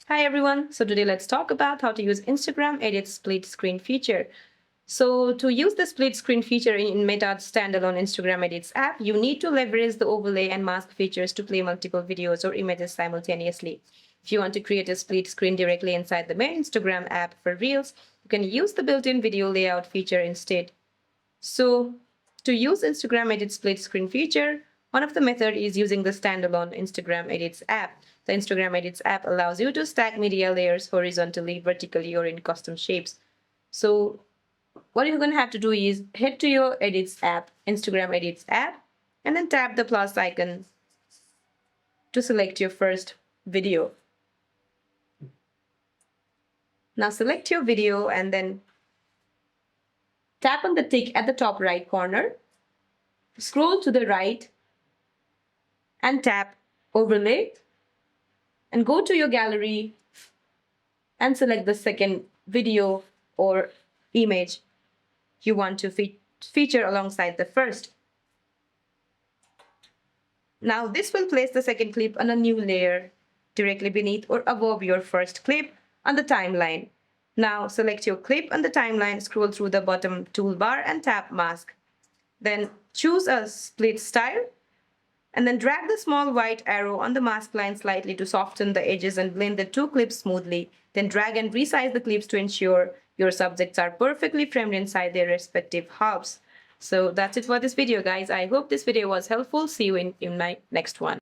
Hi everyone, so today let's talk about how to use Instagram Edit's split screen feature. So to use the split screen feature in Meta's standalone Instagram Edits app, you need to leverage the overlay and mask features to play multiple videos or images simultaneously. If you want to create a split screen directly inside the main Instagram app for Reels, you can use the built-in video layout feature instead. So to use Instagram Edit's split screen feature, one of the methods is using the standalone Instagram Edits app. The Instagram Edits app allows you to stack media layers horizontally, vertically, or in custom shapes. So what you're going to have to do is head to your Edits app, Instagram Edits app, and then tap the plus icon to select your first video. Now select your video and then tap on the tick at the top right corner. Scroll to the right and tap Overlay. And go to your gallery and select the second video or image you want to feature alongside the first. Now this will place the second clip on a new layer directly beneath or above your first clip on the timeline. Now select your clip on the timeline, scroll through the bottom toolbar and tap Mask. Then choose a split style. And then drag the small white arrow on the mask line slightly to soften the edges and blend the two clips smoothly. Then drag and resize the clips to ensure your subjects are perfectly framed inside their respective halves. So that's it for this video, guys. I hope this video was helpful. See you in my next one.